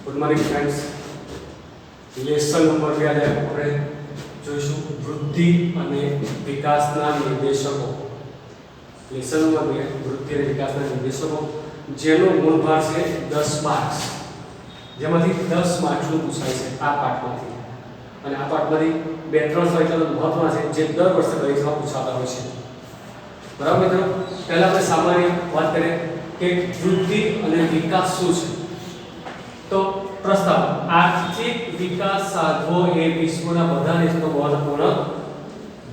Good morning friends. Lesson number 2 આજે આપણે જોઈશું વૃદ્ધિ અને વિકાસના નિર્દેશકો. લેસન નંબર 2 વૃદ્ધિ અને વિકાસના નિર્દેશકો, જેનો ગુણભાર છે 10 માર્ક્સ, જેમાંથી 10 માર્ક્સનું પૂછાય છે આ પાઠમાંથી. અને આ પાઠમાંથી 2-3 સવાલ મહત્વના છે જે દર વર્ષે પરીક્ષામાં પૂછાતા હોય છે. બરાબર મિત્રો, પહેલા આપણે સામાન્ય વાત કરીએ કે વૃદ્ધિ અને વિકાસ શું છે. તો પ્રસ્તાવ: આર્થિક વિકાસ સાધવો એ વિશ્વના બધા દેશોનો મહત્વપૂર્ણ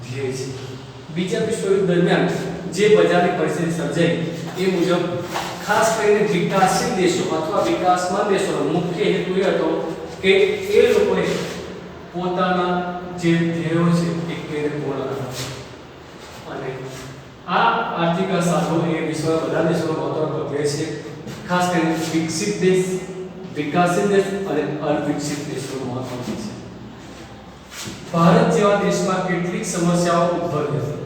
ધ્યેય છે. બીજા વિશ્વયુદ્ધ દરમિયાન જે બજારની પરિસ્થિતિ સર્જાઈ એ મુજબ ખાસ કરીને વિકાસશીલ દેશો અથવા વિકાસમાન દેશોનો મુખ્ય હેતુ એ હતો કે એ લોકોએ પોતાના જે ધ્યેયો છે એ કેવી રીતે પૂર્ણ કરવા. અને આ આર્થિક સાધવો એ વિશ્વના બધા દેશોનો મહત્વપૂર્ણ ધ્યેય છે. ખાસ કરીને વિકસિત દેશ, વિકાસશીલ દેશ અને અવિકસિત દેશોનું મહત્વ છે. ભારત જેવા દેશમાં કેટલીક સમસ્યાઓ ઉદ્ભવી હતી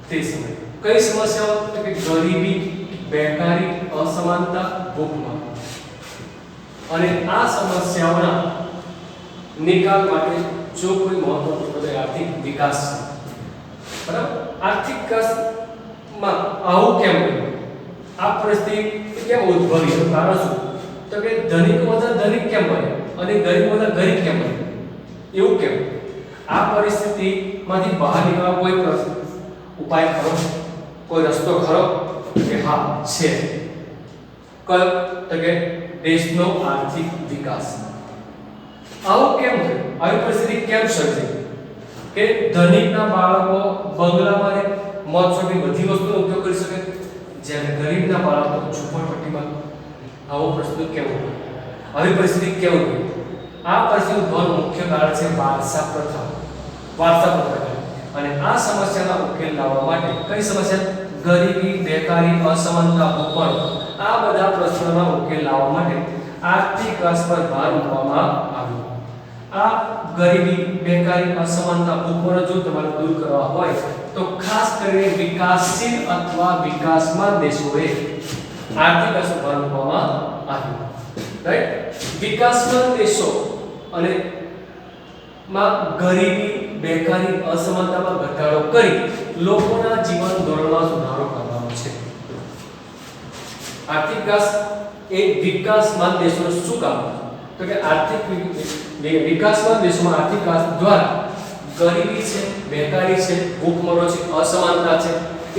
તે સમયે. કઈ સમસ્યાઓ? તો કે ગરીબી, બેકારી, અસમાનતા, ભૂખમર. અને આ સમસ્યાઓના નિકાલ માટે જો કોઈ મહત્વપૂર્ણ આર્થિક વિકાસ છે. બરાબર, આર્થિક વિકાસમાં આવું કેમ બન્યું? આ પરિસ્થિતિ કેમ ઉદ્ભવી? કારણ શું? તો કે ધનિક વધતા ધનિક કેમ બને અને ગરીબ વધતા ગરીબ કેમ બને? એવું કેમ? આ પરિસ્થિતિમાંથી બહાર નીકળવા કોઈ ઉપાય ખરો? કોઈ રસ્તો ખરો? કે હા છે. કયો? તો કે દેશનો આર્થિક વિકાસ. આવું કેમ થયું? આવી પરિસ્થિતિ કેમ સર્જાઈ કે ધનિકના બાળકો બંગલામાં રહે, મોજ-શોખની બધી વસ્તુનો ઉપયોગ કરી શકે, જ્યારે ગરીબના બાળકો ઝૂંપડપટ્ટીમાં? આવો પ્રશ્ન કેમ હોય? આવી પરિસ્થિતિ કેમ હોય? આ પરિસ્થિતિનું મુખ્ય કારણ છે વારસા પ્રથા. અને આ સમસ્યાના ઉકેલ લાવવા માટે કઈ સમસ્યા? ગરીબી, બેકારી, અસમાનતા, ભૂખમર, આ બધા પ્રશ્નોના ઉકેલ લાવવા માટે આર્થિક વિકાસ પર ભાર મૂકવામાં આવ્યો. આ ગરીબી, બેકારી, અસમાનતા, ભૂખમર જો તમારે દૂર કરવા હોય તો ખાસ કરીને વિકાસશીલ અથવા વિકાસમાન દેશોએ આર્થિક વિકાસ પર ભાર મૂકવામાં આવ્યો. રાઈટ? વિકાસમાન દેશો અને માં ગરીબી, બેકારી, અસમાનતામાં ઘટાડો કરી લોકોના જીવન ધોરણમાં સુધારો કરવાનો છે. આર્થિક વિકાસ એ વિકાસમાન દેશોનો શું કામ? તો કે આર્થિક વિકાસમાન દેશોમાં આર્થિક વિકાસ દ્વારા ગરીબી છે, બેકારી છે, ભૂખમરો છે, અસમાનતા છે,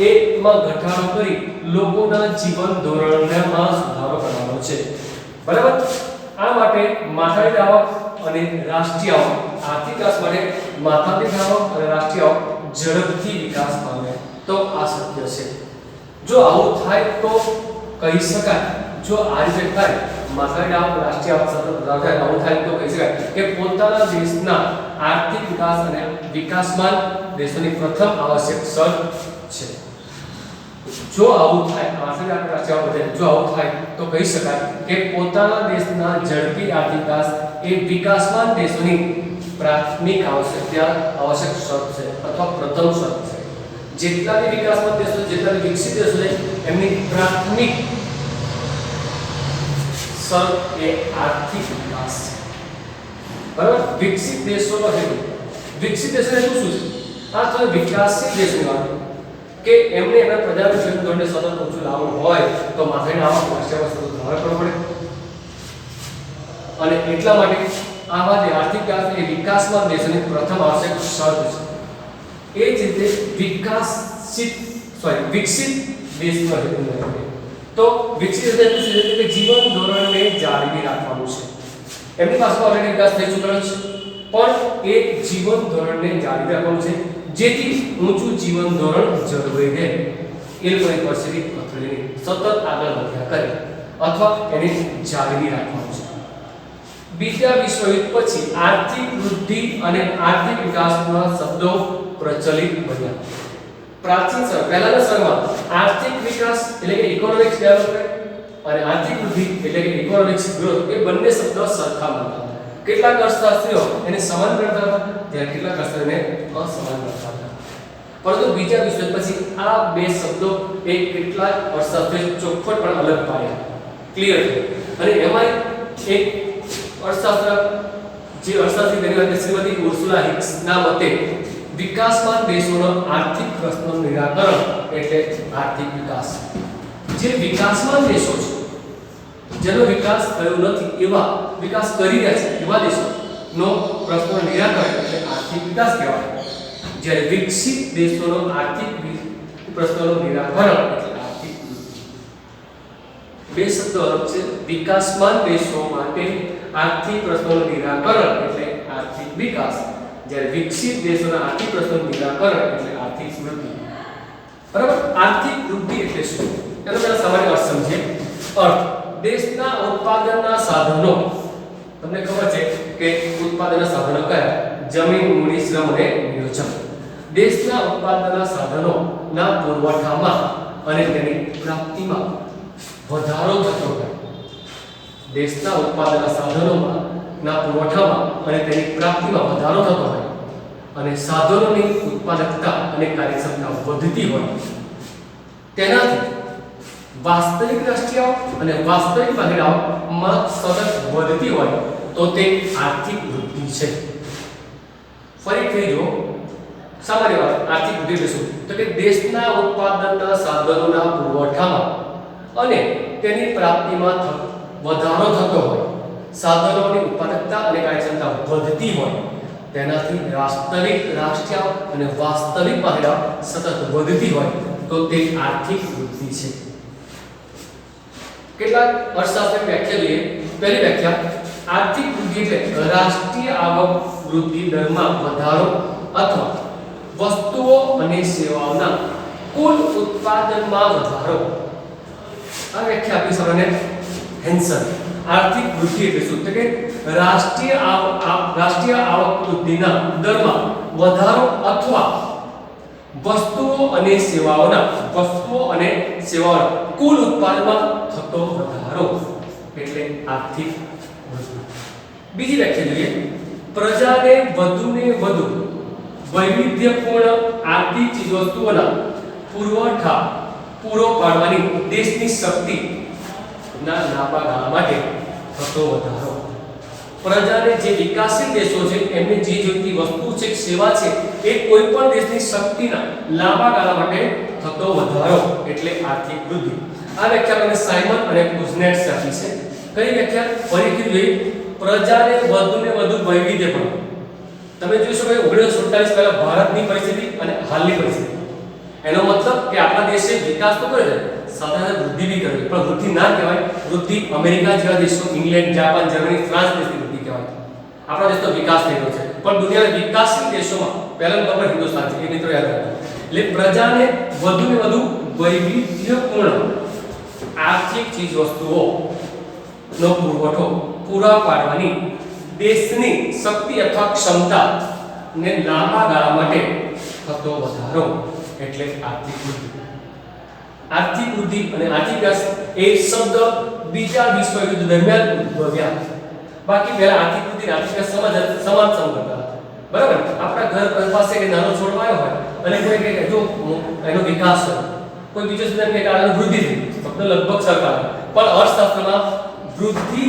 એમાં ઘટાડો કરી લોકોના જીવન ધોરણમાં સુધારો કરવાનો છે. બરાબર? આ માટે માથાદીઠ આવક અને રાષ્ટ્રીય આવક, આર્થિક વિકાસ માટે માથાદીઠ આવક અને રાષ્ટ્રીય આવક ઝડપથી વિકાસ પામે તો આ શક્ય છે. જો આવું થાય તો કહી શકાય, જો આ રીતે થાય, માથાદીઠ આવક, રાષ્ટ્રીય આવક સતત વધારે આવું થાય તો કહી શકાય કે પોતાના દેશના આર્થિક વિકાસ અને વિકાસમાન દેશોની પ્રથમ આવશ્યક શરત છે. જો આવું થાય, આર્થિક રાષ્ટ્રીય આવક વધે, જો આવું થાય તો કહી શકાય કે પોતાના દેશના ઝડપી આર્થિક વિકાસ એ વિકાસમાન દેશોની પ્રાથમિક આવશ્યક શરત છે અથવા પ્રથમ શરત છે. જેટલા બી વિકાસમાન દેશો, જેટલા બી વિકસિત દેશો છે, એમની પ્રાથમિક શરત એ આર્થિક વિકાસ છે. બરાબર? વિકસિત દેશોનો હેતુ, વિકસિત દેશોનો હેતુ શું છે? આ તો વિકાસશીલ દેશની વાત કે એમને એના પ્રજાનું જીવન ધોરણને સતત ઊંચું લાવવું હોય તો માથાદીઠ આવક, રાષ્ટ્રીય આવક સતત વધારવી પડે. અને એટલા માટે આવા જે આર્થિક વિકાસ એ વિકાસમાન દેશોની પ્રથમ આવશ્યક શરત છે. એ જ રીતે વિકસિત દેશનો હેતુ નથી. તો વિકસિત દેશ એટલે જીવન ધોરણને જાળવી રાખવાનું છે. એમની પાસે ઓલરેડી વિકાસ થઈ ચૂકેલો છે, પણ એ જીવન ધોરણને જાળવી રાખવાનું છે જેથી ઊંચું જીવન ધોરણ જળવાઈ રહે. એ લોકોની પરિસ્થિતિ અથડીને સતત આગળ વધ્યા કરે અથવા એને જાળવી રાખવાનું છે. બીજા વિશ્વયુદ્ધ પછી આર્થિક વૃદ્ધિ અને આર્થિક વિકાસના શબ્દો પ્રચલિત બન્યા. પ્રાચીન સમય પહેલાના સમયમાં આર્થિક વિકાસ એટલે કે ઇકોનોમિક્સ ડેવલપમેન્ટ અને આર્થિક વૃદ્ધિ એટલે કે ઇકોનોમિક્સ ગ્રોથ એ બંને શબ્દો સરખા માનતા. કેટલાક અર્થશાસ્ત્રીઓ એને સમાન ગણતા હતા, જ્યારે કેટલાક અર્થશાસ્ત્રીઓને અસમાન ગણતા હતા. પરંતુ બીજા વિશ્વયુદ્ધ પછી આ બે શબ્દો એ કેટલાક અર્થશાસ્ત્રીઓ ચોખ્ખટ પણ અલગ પાડ્યા, ક્લિયર. અને એમાં એક અર્થશાસ્ત્ર જે અર્થશાસ્ત્રી તેની વાત શ્રીમતી ઉર્સુલા હિક્સ ના મતે વિકાસમાન દેશોનો આર્થિક પ્રશ્નોનું નિરાકરણ એટલે આર્થિક વિકાસ. જે વિકાસમાન દેશો છે, જેનો વિકાસ થયો નથી એવા વિકાસ કરી રહ્યા છે એવા દેશોનો પ્રશ્નોનું નિરાકરણ એટલે આર્થિક વિકાસ કહેવાય. જ્યારે વિકસિત દેશોનો આર્થિક પ્રશ્નોનું નિરાકરણ એટલે આર્થિક વૃદ્ધિ. બે શબ્દો અલગ છે. વિકાસમાન દેશો માટે આર્થિક પ્રશ્નોનું નિરાકરણ એટલે આર્થિક વિકાસ, જ્યારે વિકસિત દેશોના આર્થિક પ્રશ્નોનું નિરાકરણ એટલે આર્થિક વૃદ્ધિ. બરાબર. આર્થિક વૃદ્ધિ એટલે શું? એનો પહેલા સામાન્ય અર્થ સમજીએ. અર્થ દેશના ઉત્પાદનના સાધનો. તમને ખબર છે કે ઉત્પાદનના સાધનો કયા? જમીન, મૂડી, શ્રમ અને નિયોજન. દેશના ઉત્પાદનના સાધનોના પુરવઠામાં અને તેની પ્રાપ્તિમાં વધારો થતો હોય. દેશના ઉત્પાદનના સાધનોમાં ના પુરવઠામાં અને તેની પ્રાપ્તિમાં વધારો થતો હોય અને સાધનોની ઉત્પાદકતા અને કાર્યક્ષમતા વધતી હોય, તેનાથી વાસ્તવિક રાષ્ટ્રીય અને વાસ્તવિક બહાર આવકમાં સતત વધતી હોય તો તે આર્થિક વૃદ્ધિ છે. ફરીથી જો સામાન્ય વાત આર્થિક વૃદ્ધિ એટલે શું? તો કે દેશના ઉત્પાદનના સાધનોના પુરવઠામાં અને તેની પ્રાપ્તિમાં વધારો થતો હોય, સાધનોની ઉત્પાદકતા અને કાર્યક્ષમતા વધતી હોય, તેનાથી વાસ્તવિક રાષ્ટ્રીય અને વાસ્તવિક બહાર આવક સતત વધતી હોય તો તે આર્થિક વૃદ્ધિ છે. કેટલાક અર્થશાસ્ત્રની વ્યાખ્યા જોઈએ. પહેલી વ્યાખ્યા, આર્થિક વૃદ્ધિ એટલે રાષ્ટ્રીય આવક વૃદ્ધિ દરમાં વધારો અથવા વસ્તુઓ અને સેવાઓના કુલ ઉત્પાદનમાં વધારો. આ વ્યાખ્યા આપી સૌને હેન્સન. આર્થિક વૃદ્ધિ એટલે શું? તો કે રાષ્ટ્રીય આવક વૃદ્ધિના દરમાં વધારો અથવા વસ્તુઓ અને સેવાઓના કુલ ઉત્પાદનમાં થતો વધારો એટલે આર્થિક વૃદ્ધિ. બીજી વ્યાખ્યા જોઈએ. પ્રજાને વધુને વધુ વૈવિધ્યપૂર્ણ આર્થિક ચીજવસ્તુઓના પુરવઠા પૂરો પાડવાની દેશની શક્તિ ના લાંબા ગાળા માટે થતો વધારો. પ્રજાને જે વિકાસશીલ દેશો છે એમને જે જોઈતી વસ્તુ છે, સેવા છે, એ કોઈ પણ દેશની શક્તિના લાંબા ગાળા માટે થતો વધારો એટલે આર્થિક વૃદ્ધિ. આ વ્યાખ્યા તમને સાયમન અને કુઝનેટ્સ આપી છે. કઈ વ્યાખ્યા? ફરીથી જોઈએ. પ્રજાને વધુને વધુ વૈવિધ્યપૂર્ણ. તમે જોઈ શકો 1947 પહેલા ભારતની પરિસ્થિતિ અને હાલની પરિસ્થિતિ. એનો મતલબ કે આપણા દેશે વિકાસ તો કરે છે, સાથે સાથે વૃદ્ધિ બી કરે છે, પણ વૃદ્ધિ ના કહેવાય. વૃદ્ધિ અમેરિકા જેવા દેશો, ઇંગ્લેન્ડ, જાપાન, જર્મની, ફ્રાન્સ દેશની વૃદ્ધિ કહેવાય. આપણા દેશનો વિકાસ થઈ રહ્યો છે, પણ દુનિયાના વિકાસશીલ દેશોમાં પહેલા નંબર પર હિન્દુસ્તાન છે. એ મિત્રો યાદ રાખો. એટલે પ્રજાને વધુને વધુ વૈવિધ્યપૂર્ણ આર્થિક ચીજ વસ્તુઓનો પુરવઠો પૂરા પાડવાની દેશની શક્તિ અથવા ક્ષમતા ને લાંબા ગાળા માટે થતો વધારો એટલે આર્થિક વૃદ્ધિ. આર્થિક વૃદ્ધિ અને આર્થિક વિકાસ એ શબ્દ બીજા વિશ્વયુદ્ધ દરમિયાન ઉદ્ભવ્યા. બાકી પહેલા આર્થિક વૃદ્ધિ અને આર્થિક વિકાસ સમાન હતા. બરાબર. આપણા ઘર પાસે કે નાનો છોડ આવ્યો હોય અને કોઈ કહે જો એનો વિકાસ છે, કોઈ બીજો શબ્દ કહે કે આનો વૃદ્ધિ થઈ, શબ્દ લગભગ સરખા. પણ અર્થશાસ્ત્રમાં વૃદ્ધિ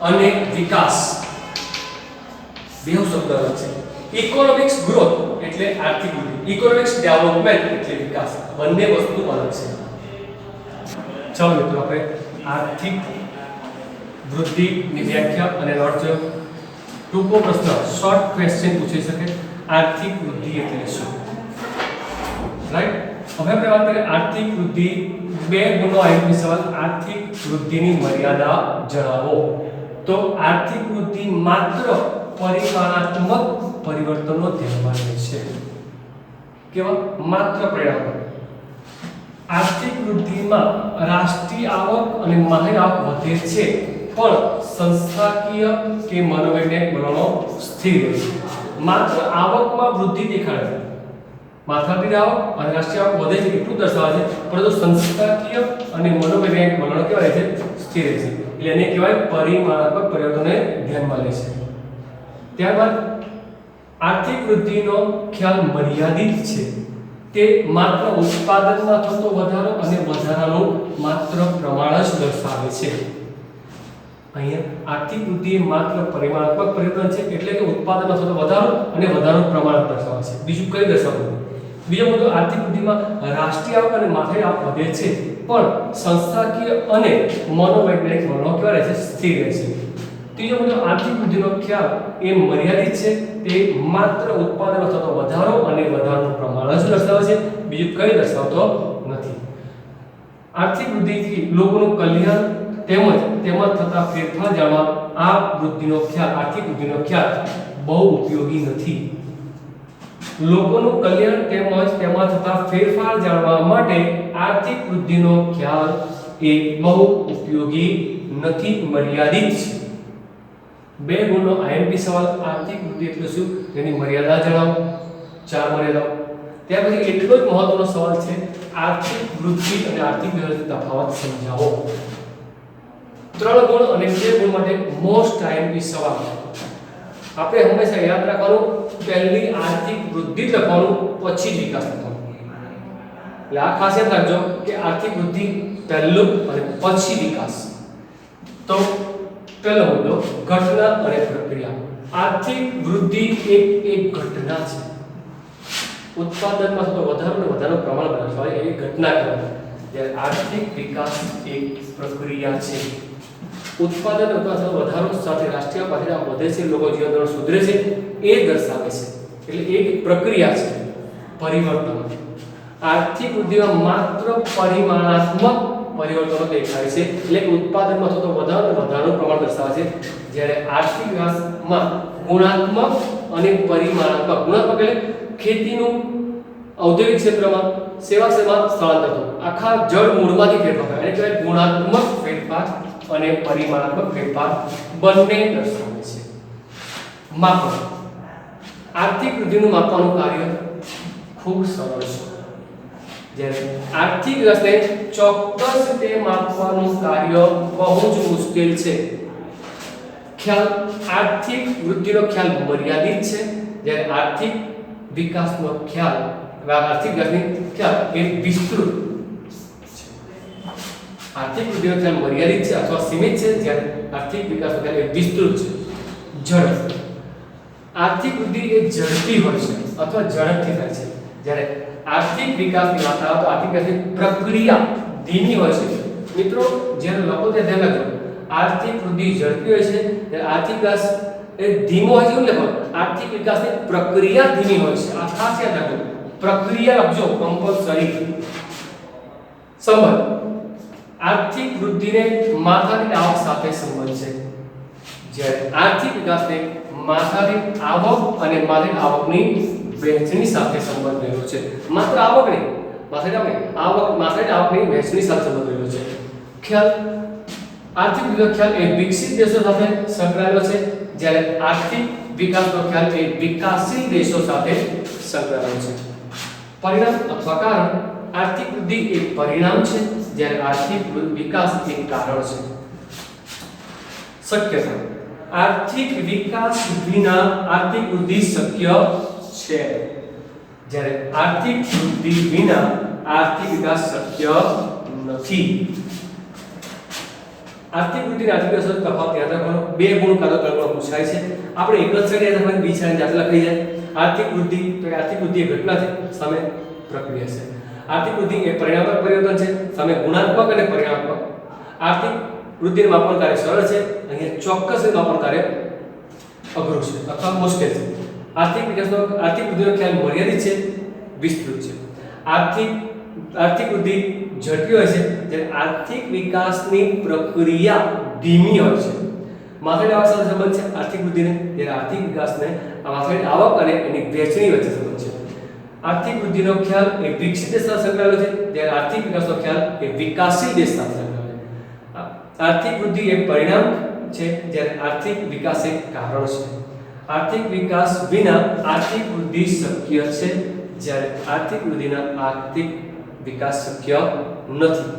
અને વિકાસ બે શબ્દ અલગ છે. ઇકોનોમિક્સ ગ્રોથ એટલે આર્થિક વૃદ્ધિ, ઇકોનોમિક્સ ડેવલપમેન્ટ એટલે વિકાસ. બંને વસ્તુ અલગ છે. ચાલો મિત્રો આપણે આર્થિક વૃદ્ધિની વ્યાખ્યા અને અર્થ ટૂંકો પ્રશ્ન શોર્ટ ક્વેશ્ચન પૂછી શકે. આર્થિક વૃદ્ધિ એટલે શું? રાઈટ. હવે આપણે વાત કરીએ આર્થિક વૃદ્ધિ. બે ગુણો આવ્યો સવાલ. આર્થિક વૃદ્ધિની મર્યાદા જણાવો. તો આર્થિક વૃદ્ધિ માત્ર પરિમાણાત્મક પરિવર્તનનો ધ્યાનમાં લે છે. કેવા? માત્ર પરિણામો. આર્થિક વૃદ્ધિમાં રાષ્ટ્રીય આવક અને માહિર આવક વધે છે, પણ સંસ્થાકીય કે મનોવૈજ્ઞાનિક વલણો સ્થિર રહે છે. માત્ર આવકમાં વૃદ્ધિ દેખાડે છે, માથાદીઠ આવક અને રાષ્ટ્રીય આવક વધે છે એટલું દર્શાવે છે, પરંતુ સંસ્થાકીય અને મનોવૈજ્ઞાનિક વલણો કેવા રહે છે? સ્થિર રહે છે. એટલે એને કહેવાય પરિમાણાત્મક પરિવર્તનને ધ્યાનમાં લે છે. ત્યારબાદ આર્થિક વૃદ્ધિનો ખ્યાલ મર્યાદિત છે. તે માત્ર ઉત્પાદનમાં થતો વધારો અને વધારાનું માત્ર પ્રમાણ જ દર્શાવે છે. અહીંયા આર્થિક વૃદ્ધિ એ માત્ર પરિમાણાત્મક પરિવર્તન છે, એટલે કે ઉત્પાદનમાં થતો વધારો અને વધારાનું પ્રમાણ દર્શાવે છે. બીજું કઈ દર્શાવતું? બીજો મુદ્દો, આર્થિક વૃદ્ધિમાં રાષ્ટ્રીય આવક અને માથાદીઠ આવક વધે છે, પણ સંસ્થાકીય અને મનોવૈજ્ઞાનિક વલણો કેવા રહે છે? સ્થિર રહે છે. ત્રીજો મુદ્દો, આર્થિક વૃદ્ધિનો ખ્યાલ એ મર્યાદિત છે, તે માત્ર ઉત્પાદનમાં થતો વધારો અને વધારાનું પ્રમાણ જ દર્શાવે છે, બીજું કઈ દર્શાવતો નથી. આર્થિક વૃદ્ધિથી લોકોનું કલ્યાણ તેમજ તેમાં થતા ફેરફાર જાણવા આ વૃદ્ધિનો ખ્યાલ, આર્થિક વૃદ્ધિનો ખ્યાલ બહુ ઉપયોગી નથી. લોકોનું કલ્યાણ તેમજ તેમાં થતા ફેરફાર જાણવા માટે આર્થિક વૃદ્ધિનો ખ્યાલ એ બહુ ઉપયોગી નથી, મર્યાદિત છે. 2 ગુણનો આઈએમપી સવાલ, આર્થિક વૃદ્ધિ એટલે શું, તેની મર્યાદા જણાવો. 4 મર્યાદાઓ. ત્યાર પછી એટલો જ મહત્વનો સવાલ છે, આર્થિક વૃદ્ધિ અને આર્થિક વ્યવસ્થા તફાવત સમજાવો. 3 ગુણ અને 2 ગુણ માટે મોસ્ટ આઈએમપી સવાલ. આપણે હંમેશા યાદ રાખવાનું, પહેલી આર્થિક વૃદ્ધિ લખવાનું, પછી જ વિકાસ લખવાનું. એટલે આ ખાસ યાદ રાખજો કે આર્થિક વૃદ્ધિ પહેલું અને પછી વિકાસ. તો પહેલો મુદ્દો, ઘટના અને પ્રક્રિયા. આર્થિક વૃદ્ધિ એક ઘટના છે. ઉત્પાદનમાં થતો વધારો અને વધારાનું પ્રમાણ દર્શાવે એવી ઘટના કહેવાય. જ્યારે આર્થિક વિકાસ એક પ્રક્રિયા છે. ઉત્પાદન અથવા વધારો સાથે રાષ્ટ્રીય પાતળીએ વધે છે, લોકો જીવન ધોરણ સુધરે છે, એ દર્શાવે છે. એટલે એક પ્રક્રિયા છે પરિવર્તન. આર્થિક વૃદ્ધિમાં માત્ર પરિમાણાત્મક પરિવર્તનો દેખાય છે, એટલે કે ઉત્પાદનમાં થતો વધારો અને વધારાનું પ્રમાણ દર્શાવે છે. જ્યારે આર્થિક વિકાસમાં ગુણાત્મક અને પરિમાણાત્મક. ગુણાત્મક એટલે ખેતીનું ઔદ્યોગિક ક્ષેત્રમાં, સેવા ક્ષેત્રમાં સ્થળાંતર થતું, આખા જળ મૂળમાંથી ફેરફાર થાય, એટલે ગુણાત્મક ફેરફાર અને પરિમાણાત્મક ફેરફાર બંને દર્શાવે છે. માપન. આર્થિક વૃદ્ધિનું માપવાનું કાર્ય ખૂબ સરળ છે. જ્યારે આર્થિક વિકાસને ચોક્કસ રીતે માપવાનું કાર્ય બહુ જ મુશ્કેલ છે. ખ્યાલ, આર્થિક વૃદ્ધિનો ખ્યાલ મર્યાદિત છે, જ્યારે આર્થિક વિકાસનો ખ્યાલ, આર્થિક વિકાસની ખ્યાલ એ વિસ્તૃત છે. આર્થિક વૃદ્ધિનો ખ્યાલ મર્યાદિત છે અથવા સીમિત છે, જ્યારે આર્થિક વિકાસનો ખ્યાલ એ વિસ્તૃત છે. ઝડપ. આર્થિક વૃદ્ધિ એ ઝડપી હોય છે અથવા ઝડપથી થાય છે, જ્યારે આર્થિક વિકાસની વાત આવે તો આર્થિક વિકાસની પ્રક્રિયા ધીમી હોય છે. મિત્રો, જ્યારે લોકો તે ધ્યાન રાખજો, આર્થિક વૃદ્ધિ ઝડપી હોય છે, ત્યારે આર્થિક વિકાસ એ ધીમો હોય છે એવું લખો. આર્થિક વિકાસની પ્રક્રિયા ધીમી હોય છે. આ ખાસ યાદ રાખજો, પ્રક્રિયા લખજો કમ્પલસરી. સંબંધ. આર્થિક વૃદ્ધિને માથાદીઠ આવક સાથે સંબંધ છે, જ્યારે આર્થિક વિકાસને માથાદીઠ આવક અને માથાદીઠ આવકની વહેંચણી સાથે સંબંધ રહેલો છે. માત્ર આવક નહીં, માથાદીઠ આવકની વહેંચણી સાથે સંબંધ રહેલો છે. ખ્યાલ, આર્થિક વિકાસનો ખ્યાલ એ વિકસિત દેશો સાથે સંકળાયેલો છે, જ્યારે આર્થિક વિકાસનો ખ્યાલ એ વિકાસશીલ દેશો સાથે સંકળાયેલો છે. પરિણામ અથવા કારણ. આર્થિક વૃદ્ધિ એક પરિણામ છે, જ્યારે આર્થિક વિકાસ એક કારણ છે. શક્યતા. આર્થિક વિકાસ વિના આર્થિક વૃદ્ધિ શક્ય છે, જ્યારે આર્થિક વૃદ્ધિ વિના આર્થિક વિકાસ શક્ય નથી. આર્થિક વૃદ્ધિ અને આર્થિક વિકાસનો તફાવત યાદ રાખવાનો. 2 ગુણ કાં તો 3 ગુણ પૂછાય છે. આપણે એક જ સાઈડ યાદ રાખવાની, બીજી સાઈડ જાતે લખાઈ જાય. આર્થિક વૃદ્ધિ તો આર્થિક વૃદ્ધિ એ ઘટના છે, સામે પ્રક્રિયા છે. આર્થિક વૃદ્ધિ એ પરિણામાત્મક પરિવર્તન છે, સામે ગુણાત્મક અને પરિણામાત્મક. આર્થિક વૃદ્ધિનું માપન કાર્ય સરળ છે, અહીંયા ચોક્કસ માપન કાર્ય અઘરું છે અથવા મુશ્કેલ છે. આર્થિક વૃદ્ધિનો ખ્યાલ મર્યાદિત છે, વિસ્તૃત છે. આર્થિક વૃદ્ધિ ઝડપી હોય છે, જ્યારે આર્થિક વિકાસની પ્રક્રિયા ધીમી હોય છે. માથાદીઠ આવક સાથે સંબંધ છે આર્થિક વૃદ્ધિને, જ્યારે આર્થિક વિકાસને માથાદીઠ આવક અને એની વહેંચણી વચ્ચે સંબંધ છે. આર્થિક વૃદ્ધિનો ખ્યાલ એ વિકસિત દેશ સાથે સંકળાયેલો છે, જ્યારે આર્થિક વિકાસનો ખ્યાલ એ વિકાસશીલ દેશ સાથે સંકળાયેલો છે. આર્થિક વૃદ્ધિ એક પરિણામ છે, જ્યારે આર્થિક વિકાસ એક કારણ છે. આર્થિક વિકાસ વિના આર્થિક વૃદ્ધિ શક્ય છે, જ્યારે આર્થિક વૃદ્ધિના આર્થિક વિકાસ શક્ય નથી.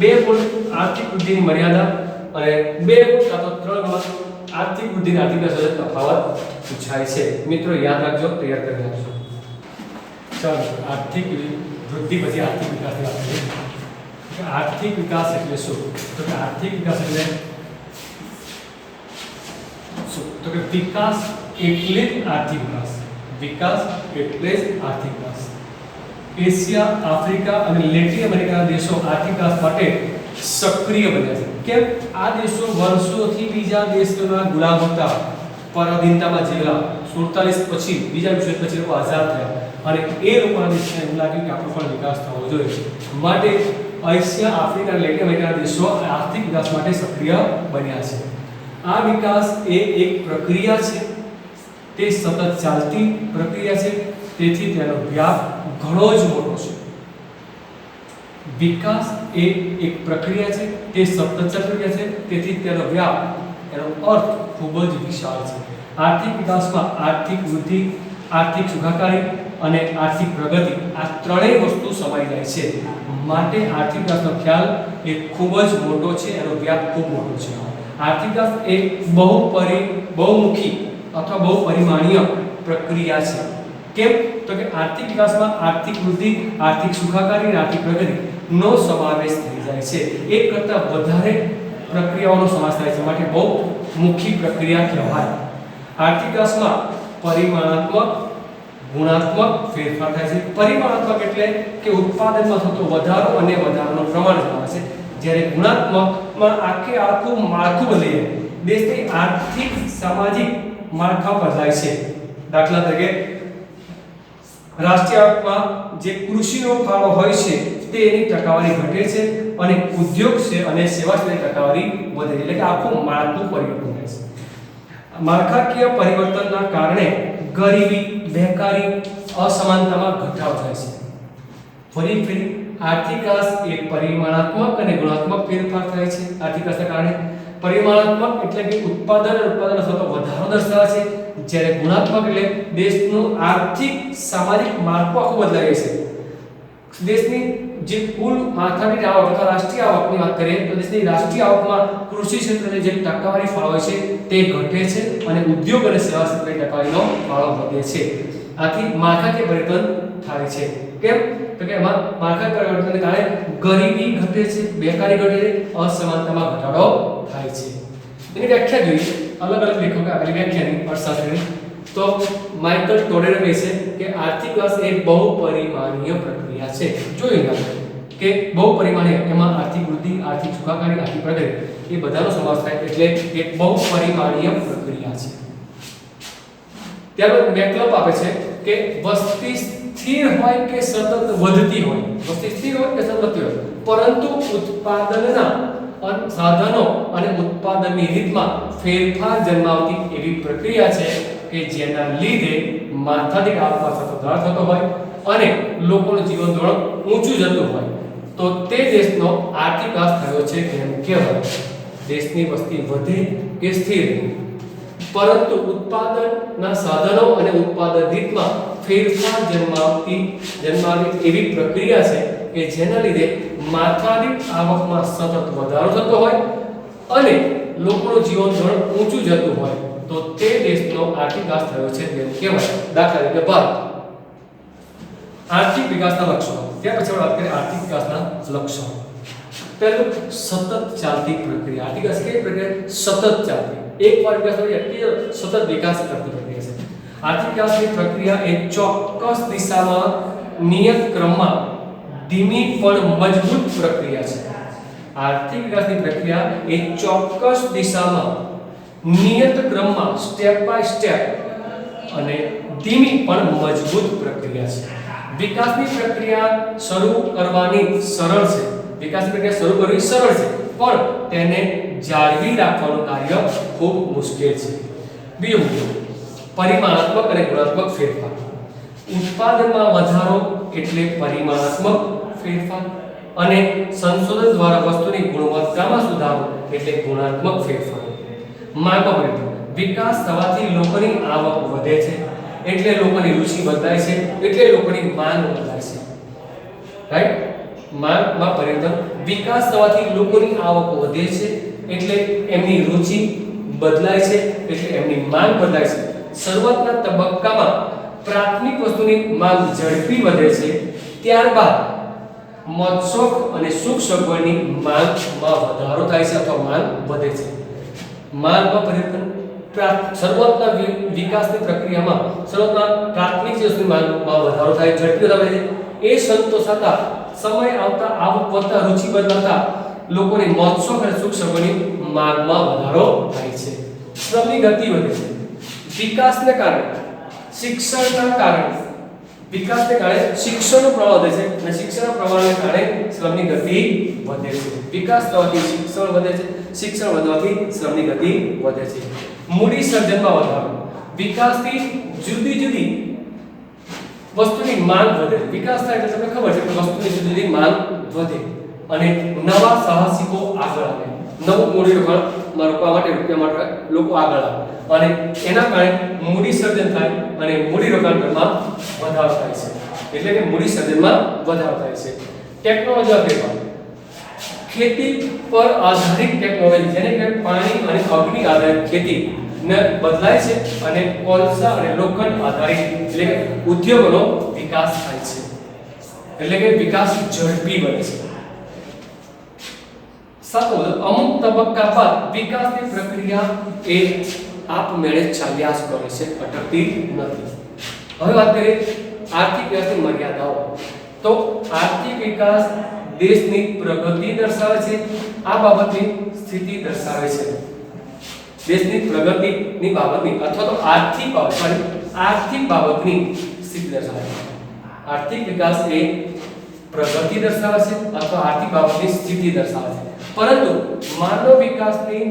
2 ગુણ આર્થિક વૃદ્ધિની મર્યાદા અને 2 ગુણ કાં તો 3 ગુણ આર્થિક વૃદ્ધિ અને આર્થિક વિકાસ વચ્ચે તફાવત પૂછાય છે. મિત્રો યાદ રાખજો, તૈયાર કરી રાખજો. ચાલો, આર્થિક વૃદ્ધિ પછી આર્થિક વિકાસની વાત કરીએ. આર્થિક વિકાસ એટલે શું? તો કે આર્થિક વિકાસ એટલે શું? તો કે વિકાસ એટલે જ આર્થિક વિકાસ. વિકાસ એટલે જ આર્થિક વિકાસ. એશિયા, આફ્રિકા અને લેટિન અમેરિકાના દેશો આર્થિક વિકાસ માટે સક્રિય બન્યા છે. કેમ? આ દેશો વર્ષોથી બીજા દેશોના ગુલામ હતા, પરાધીનતામાં જીવેલા. 47 પછી બીજા વિશ્વ પછી લોકો આઝાદ થયા અને એ લોકોના દેશને એવું લાગ્યું કે આપણો પણ વિકાસ થવો જોઈએ. માટે એશિયા, આફ્રિકા અને લેટિન અમેરિકાના દેશો આર્થિક વિકાસ માટે સક્રિય બન્યા છે. આ વિકાસ એ એક પ્રક્રિયા છે, તે સતત ચાલતી પ્રક્રિયા છે, તેથી તેનો વ્યાપ ઘણો જ મોટો છે. વિકાસ એ એક પ્રક્રિયા છે, તે સતત ચાલતી પ્રક્રિયા છે, તેથી તેનો વ્યાપ, એનો અર્થ ખૂબ જ વિશાળ છે. આર્થિક વિકાસમાં આર્થિક વૃદ્ધિ, આર્થિક સુખાકારી અને આર્થિક પ્રગતિ આ ત્રણેય વસ્તુ સમાઈ જાય છે. માટે આર્થિક વિકાસનો ખ્યાલ એ ખૂબ જ મોટો છે, એનો વ્યાપ ખૂબ મોટો છે. આર્થિક વિકાસ એ બહુમુખી અથવા બહુપરિમાણીય પ્રક્રિયા છે. કેમ? તો કે આર્થિક વિકાસમાં આર્થિક વૃદ્ધિ, આર્થિક સુખાકારી અને આર્થિક પ્રગતિ નો સમાવેશ થઈ જાય છે. એક કરતાં વધારે પ્રક્રિયાઓનો સમાવેશ થાય છે, માટે બહુમુખી પ્રક્રિયા કહેવાય. આર્થિક વિકાસમાં પરિમાણાત્મક, ગુણાત્મક ફેરફાર થાય છે. પરિમાણાત્મક એટલે કે ઉત્પાદનમાં થતો વધારો અને વધારાનું પ્રમાણ જણાવે છે, જ્યારે ગુણાત્મકમાં આખું માળખું બદલાઈ જાય. દેશની આર્થિક સામાજિક માળખા બદલાય છે. દાખલા તરીકે રાષ્ટ્રીય આવકમાં જે કૃષિનો ફાળો હોય છે તે એની ટકાવારી ઘટે છે અને ઉદ્યોગ છે અને સેવા ક્ષેત્રની ટકાવારી વધે છે. એટલે કે આખું માળખું પરિવર્તન થાય છે. માળખાકીય પરિવર્તનના કારણે ગરીબી, બેકારી, અસમાનતામાં ઘટાડો થાય છે. ફરી આર્થિક વિકાસ એ પરિમાણાત્મક અને ગુણાત્મક ફેરફાર થાય છે. આર્થિક વિકાસના કારણે પરિમાણાત્મક એટલે કે ઉત્પાદન થતો વધારો દર્શાવે છે, જ્યારે ગુણાત્મક એટલે દેશનું આર્થિક સામાજિક માળખું આખું બદલાય છે. દેશની જે કુલ માથાદીઠ આવક અથવા રાષ્ટ્રીય આવકની વાત કરીએ તો દેશની રાષ્ટ્રીય આવકમાં કૃષિ ક્ષેત્રની જે ટકાવારી ફાળો હોય છે તે ઘટે છે અને ઉદ્યોગ અને સેવા ક્ષેત્રની ટકાવારીનો ફાળો વધે છે. આથી માળખાકીય પરિવર્તન થાય છે. કેમ? તો કે એમાં માળખાકીય પરિવર્તનને કારણે ગરીબી ઘટે છે, બેકારી ઘટે છે, અસમાનતામાં ઘટાડો થાય છે. એની વ્યાખ્યા જોઈએ. અલગ અલગ લેખકો આપેલી વ્યાખ્યાની અર્થશાસ્ત્રની. તો માઇકલ ટોડરે કહે છે કે આર્થિક વિકાસ એ બહુપરિમાણીય પ્રક્રિયા છે. જોયું આપણે કે બહુપરિમાણીય એમાં આર્થિક વૃદ્ધિ, આર્થિક સુખાકારી, આર્થિક પ્રગતિ એ બધાનો સમાવેશ થાય એટલે એક બહુપરિમાણીય પ્રક્રિયા છે. ત્યારબાદ મેકલપ આપે છે કે વસ્તી સ્થિર હોય કે સતત વધતી હોય, વસ્તી સ્થિર હોય કે સતત વધતી હોય, પરંતુ ઉત્પાદનના સાધનો અને ઉત્પાદનની રીતમાં ફેરફાર જન્માવતી એવી પ્રક્રિયા છે કે જેના લીધે માથાદીઠ આવકમાં સતત વધારો થતો હોય અને લોકોનું જીવન ધોરણ ઊંચું જતું હોય તો તે દેશનો આર્થિક વિકાસ થયો છે એમ કહેવાય. દેશની વસ્તી વધે કે સ્થિર, પરંતુ ઉત્પાદનના સાધનો અને ઉત્પાદન રીતમાં ફેરફાર જન્માવતી એવી પ્રક્રિયા છે કે જેના લીધે માથાદીઠ આવકમાં સતત વધારો થતો હોય અને લોકોનું જીવન ધોરણ ઊંચું જતું હોય તો તે દેશનો આર્થિક વિકાસ થયો છે તેમ કહેવાય. દાખલા તરીકે ભારત. આર્થિક વિકાસના લક્ષણો. ત્યાર પછી વાત કરીએ આર્થિક વિકાસના લક્ષણો. પહેલું, સતત ચાલતી પ્રક્રિયા. આર્થિક વિકાસ કેવી પ્રક્રિયા? સતત ચાલતી. એકવાર વિકાસ થઈ જાય કે સતત વિકાસ કરતી પ્રક્રિયા છે. આર્થિક વિકાસની પ્રક્રિયા એ ચોક્કસ દિશામાં નિયત ક્રમમાં ધીમી પણ મજબૂત પ્રક્રિયા છે. આર્થિક વિકાસની પ્રક્રિયા એ ચોક્કસ દિશામાં નિયત ક્રમમાં સ્ટેપ બાય સ્ટેપ અને ધીમી પણ મજબૂત પ્રક્રિયા છે. વિકાસની પ્રક્રિયા શરૂ કરવાની સરળ છે. વિકાસની પ્રક્રિયા શરૂ કરવી સરળ છે, પણ તેને જાળવી રાખવાનું કાર્ય ખૂબ મુશ્કેલ છે. બીજો મુદ્દો, પરિમાણાત્મક અને ગુણાત્મક ફેરફાર. ઉત્પાદનમાં વધારો એટલે પરિમાણાત્મક ફેરફાર અને સંશોધન દ્વારા વસ્તુની ગુણવત્તામાં સુધારો એટલે ગુણાત્મક ફેરફાર. માંગમાં પરિવર્તન. વિકાસ થવાથી લોકોની આવક વધે છે એટલે લોકોની રુચિ બદલાય છે, એટલે લોકોની માંગ બદલાય છે. રાઈટ? માંગમાં પરિવર્તન. વિકાસ થવાથી લોકોની આવક વધે છે એટલે એમની રુચિ બદલાય છે, એટલે એમની માંગ બદલાય છે. શરૂઆતના તબક્કામાં પ્રાથમિક વસ્તુની માંગ ઝડપી વધે છે, ત્યારબાદ મોજશોખ અને સુખ સગવડની માંગમાં વધારો થાય છે અથવા માંગ વધે છે. માંગમાં પરિવર્તન. શરૂઆતના વિકાસની પ્રક્રિયામાં શરૂઆતના પ્રાથમિક જે વસ્તુમાં વધારો થાય, ઝડપી વધારો થાય એ સંતોષાતા સમય આવતા આવક વધતા રુચિ બદલાતા લોકોની મોજશોખ અને સુખ સગવડની માંગમાં વધારો થાય છે. શ્રમની ગતિ વધે છે. વિકાસને કારણે શિક્ષણના કારણે વિકાસને કારણે શિક્ષણનું પ્રમાણ વધે છે અને શિક્ષણના પ્રમાણને કારણે શ્રમની ગતિ વધે છે. વિકાસ થવાથી શિક્ષણ વધે છે, શિક્ષણ વધવાથી શ્રમની ગતિ વધે છે. મૂડી સર્જનમાં વધારો. વિકાસથી જુદી જુદી વસ્તુની માંગ વધે. વિકાસ થાય એટલે તમને ખબર છે કે વસ્તુની જુદી જુદી માંગ વધે અને નવા સાહસિકો આગળ આવે. નવું મૂડી રોકાણમાં રોકવા માટે રૂપિયા માટે લોકો આગળ આવે અને એના કારણે મૂડી સર્જન થાય અને મૂડી રોકાણમાં વધારો થાય છે. એટલે કે મૂડી સર્જનમાં વધારો થાય છે. ટેકનોલોજીનો ફેરફાર. ખેતી પર આધારિત ટેકનોલોજી જેને કે પાણી અને અગ્નિ આધારિત ખેતી ને બદલાય છે અને કોલસા અને લોખંડ આધારિત એટલે કે ઉદ્યોગોનો વિકાસ થાય છે. એટલે કે વિકાસ ઝડપી બને છે. સાતો, અમુક તબક્કા બાદ વિકાસની પ્રક્રિયા એ આપમેળે ચાલ્યા જ કરે છે, અટકતી નથી. હવે વાત કરીએ આર્થિક વિકાસની મર્યાદાઓ. તો આર્થિક વિકાસ દેશની પ્રગતિ દર્શાવે છે. આ બાબતની સ્થિતિ દર્શાવે છે. દેશની પ્રગતિની બાબતની અથવા તો આર્થિક બાબતની સ્થિતિ દર્શાવે છે. આર્થિક વિકાસ એ પ્રગતિ દર્શાવે છે અથવા આર્થિક બાબતની સ્થિતિ દર્શાવે છે. પરંતુ માનવ વિકાસની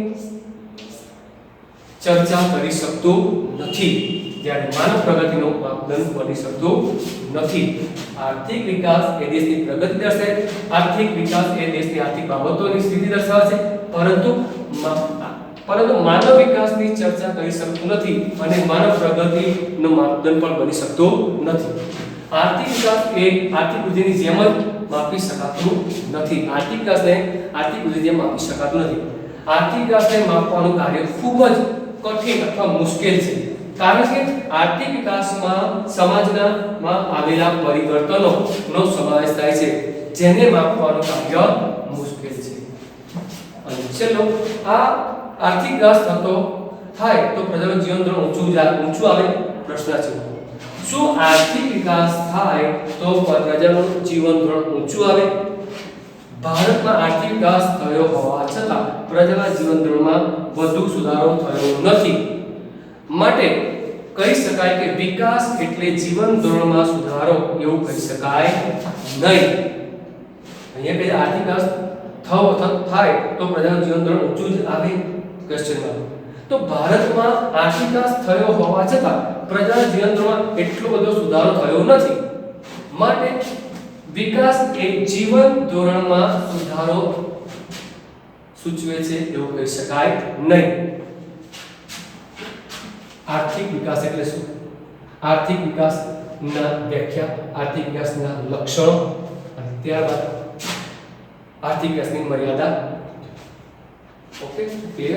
ચર્ચા કરી શકતું નથી. જ્યારે માનવ પ્રગતિનો માપદંડ બની શકતું નથી. આર્થિક વિકાસ એ દેશની પ્રગતિ દર્શાવે છે. આર્થિક વિકાસ એ દેશની આર્થિક બાબતોની સ્થિતિ દર્શાવે છે. પરંતુ માનવ વિકાસની ચર્ચા કરી શકતું નથી અને માનવ પ્રગતિનો માપદંડ પણ બની શકતો નથી. આર્થિક વિકાસ એ આર્થિક વૃદ્ધિની જેમ જ માપી શકાતું નથી. આર્થિક વિકાસને આર્થિક વૃદ્ધિની જેમ માપી શકાતું નથી. આર્થિક વિકાસને માપવાનું કાર્ય ખૂબ જ કઠિન અથવા મુશ્કેલ છે. કારણ કે આર્થિક વિકાસમાં સમાજમાં આવેલા પરિવર્તનોનો સમાવેશ થાય છે જેને માપવાનું કાર્ય મુશ્કેલ છે. અને ચલો આ આર્થિક વિકાસ થતો થાય તો પ્રજાનું જીવન ધોરણ ઊંચું આવે. પ્રશ્ન છે શું આર્થિક વિકાસ થાય તો પ્રજાનું જીવન ધોરણ ઊંચું આવે? ભારતમાં આર્થિક વિકાસ થયો હોવા છતાં પ્રજાના જીવન ધોરણમાં વધુ સુધારો થયો નથી. માટે કહી શકાય કે વિકાસ એટલે જીવન ધોરણમાં સુધારો એવું કહી શકાય નહીં. અહીંયા કે આર્થિક વિકાસ થાય તો પ્રજાનું જીવન ધોરણ ઊંચું જ આવે ક્વેશ્ચન માર્ક. તો ભારતમાં આર્થિક વિકાસ થયો હોવા છતાં પ્રજાના જીવન ધોરણમાં એટલો બધો સુધારો થયો નથી. માટે વિકાસ એ જીવન ધોરણમાં સુધારો સૂચવે છે એવું કહી શકાય નહીં. આર્થિક વિકાસ એટલે શું? આર્થિક વિકાસના વ્યાખ્યા, આર્થિક વિકાસના લક્ષણો અને ત્યારબાદ આર્થિક વિકાસની મર્યાદા. ઓકે.